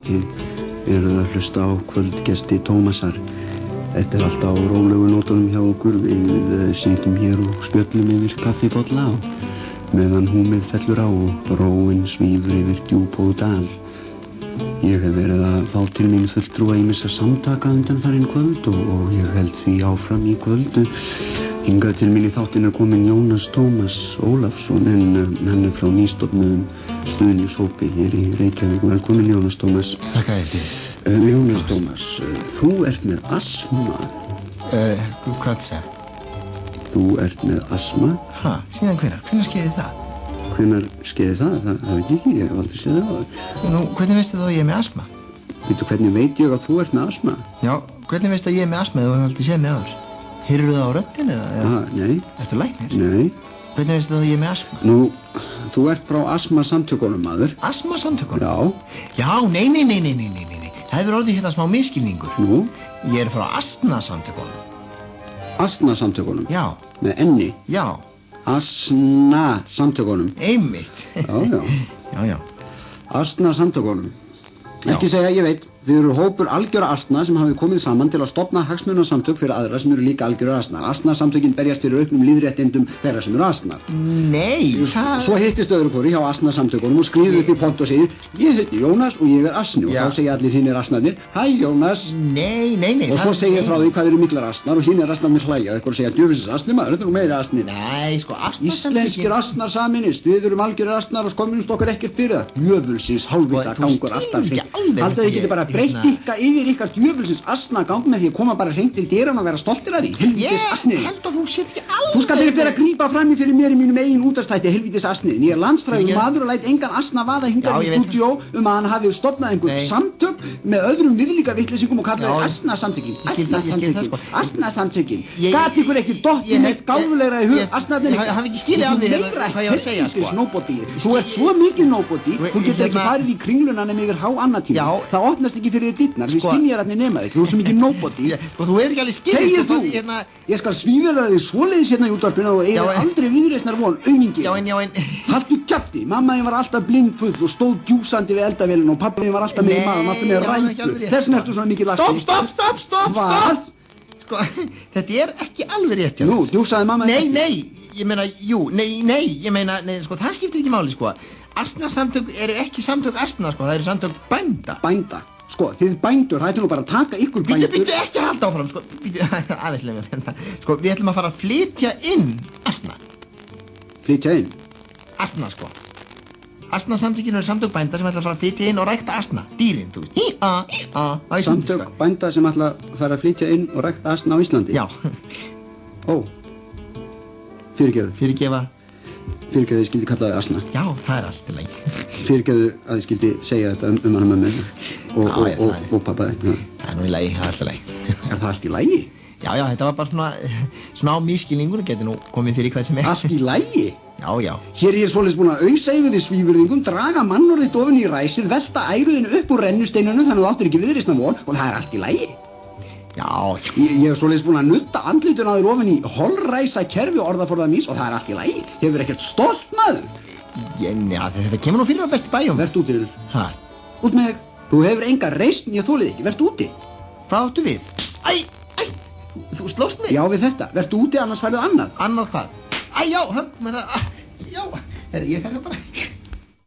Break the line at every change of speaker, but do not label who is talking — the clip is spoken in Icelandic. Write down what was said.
Við erum að hlusta á kvöldgesti Tómasar. Þetta alltaf á rólegu nótunum hjá okkur. Við sitjum hér og spjöllum yfir kaffibolla og meðan húmið fellur á og róin svífur yfir djúpóðu dal. Ég hef verið að fá til mín fulltrúa ýmissa samtaka undanfarin kvöld og ég held því áfram í kvöld. Hingað til mín í þáttinn kominn Jónas Tómas Ólafsson en hann frá nýstofnuðum stuðningshópi hér í Reykjavík. Velkomin Jónas Tómas.
Þakka þér fyrir.
Jónas Tómas, þú ert með astma.
Hvað það?
Þú ert með astma?
Ha, síðan hvenær? Hvenær skeiði það?
Hvenær skeiði það? Það veit ég ekki, ég hef aldrei séð það áður.
Nú, hvernig veistu þá að ég er með astma?
Veitu, hvernig veit ég að þú ert með astma? Já,
hvernig veistu að ég er með astma þegar þú hefur aldrei séð mig áður? Heyrðu það á röddinni eða?
Nei.
Ertu læknir?
Nei.
Hvernig veistu þá að ég er með astma?
Nú, þú ert frá astmasamtökunum, maður.
Astmasamtökunum?
Já.
Já, nei. Það hefur orðið hérna smá misskilningur.
Nú?
Ég er frá astnasamtökunum.
Astnasamtökunum?
Já.
Með enni?
Já.
Astnasamtökunum?
Einmitt. Já.
Astnasamtökunum. Ekki segja, ég veit. Þið eru hópur algjöra astna sem hafi komið saman til að stofna hagsmunasamtök fyrir aðra sem eru líka algjöra astnar. Astnasamtökin berjast fyrir auknum lýðréttindum þeirra sem eru astnar.
Nei, það...
Svo hittist öðru hvori hjá astnasamtökunum og skriðu upp í pont og segir ég heiti Jónas og ég er astni og þá segja allir hinir astnarnir hæ Jónas.
Nei.
Og svo segja frá því hvað eru miklar astnar og hinir astnarnir hlæja og segja djöfisins astni maður, þetta er nú meiri astni.
Nei, sko,
Íslenskir astnar saminist, við erum algjörir astnar og skommumst okkur ekkert fyrir það. Djöfulsins hálfvita gangur alltaf hreint. Haldið þið geti bara breytt yfir ykkar djöfulsins asnagang með því að koma bara hreint til dyranna og vera stoltir af því. Helvítis asniði.
Ég held að þú sér ekki alveg.
Þú skalt ekkert vera að grípa fram í fyrir mér í mínum eigin útvarpsþætti, helvítis asniðin. Ég er landsfrægur maður og læt engan asna vaða hingað í stúdíó að hann hafi stofnað einhver samtök með öðrum viðlíka vitleysingum og kallaði asnasamtökin. Asnasamtökin. Gat ykkur ekki dottið neitt gáfulegra í hug asnarnir?
Ég hafi ekki skilið af því hvað ég var að segja, sko.
Nobody. Þú ert svo mikið nobody, þú getur ekki farið í kringluna nema yfir annatíma. Það opnast ekki fyrir þér dyrnar, við skynjararnir nema þig, þú ert svo mikið nobody.
Þú er ekki alveg skilið.
Þegir þú? Ég skal svífela þig svoleiðis hérna í útvarpinu og eigið aldrei viðreisnar von, aumingi.
Já, en...
Haltu kjafti, mamma þín var alltaf blindfull og stóð djúsandi við eldavélina og pappa þín var alltaf með í maðan, alltaf með ræpu. Þessin ertu svona mikið lasti.
Stopp!
Hvað?
Sko, þetta er ekki alveg rétt.
Nú, djúsaði mamma þín ekki?
Nei, ég meina, ég meina, sko, það skiptir ekki máli, sko. Astnasamtök eru ekki samtök astna, sko, það eru samtök bænda.
Bænda? Sko, þið bændur, hættu nú bara að taka ykkur bændur.
Býttu ekki að halda áfram, sko, aðeins lemur. Sko, við ætlum að fara að flytja inn astna.
Flytja inn?
Astna, sko. Astnasamtökin eru samtök bænda sem ætla að fara að flytja inn og rækta astna. Dýrin, þú veist.
Samtök bænda sem ætla að fara að flytja inn og rækta astna á Íslandi?
Já.
Ó. Fyrirgefa þið skildi kalla þið asna.
Já, það er allt í lagi.
Fyrirgeðu að þið skildi segja þetta hana mömmu og pappa þig.
Það er nú í lagi, það er allt í lagi.
Er það allt í lagi?
Já, þetta var bara svona á misskilningur, geti nú komið fyrir hvað sem er.
Allt í lagi?
Já.
Hér er ég svoleiðis búin að ausa yfir því svífurðingum, draga mannorðið ofan í ræsið, velta æruðinu upp úr rennusteinunum þannig að þú áttir ekki viðreisnar von og það er allt í lagi.
Já.
Ég hef svoleiðis búin að nutta andlitun á þér ofan í holræsa kerfi orðaforða mís og það er allt í lagi. Hefur ekkert stolt maður?
Já, þetta kemur nú fyrir á bestu bæjum.
Vert úti.
Hæ?
Út með þig. Þú hefur enga reisn, ég þolið ekki. Vert úti.
Hvað áttu við? Æ, þú slóst mig.
Já, við þetta. Vertu úti, annars færðu annað.
Annað hvað? Æ, já, högg með það. Já, ég fer bara.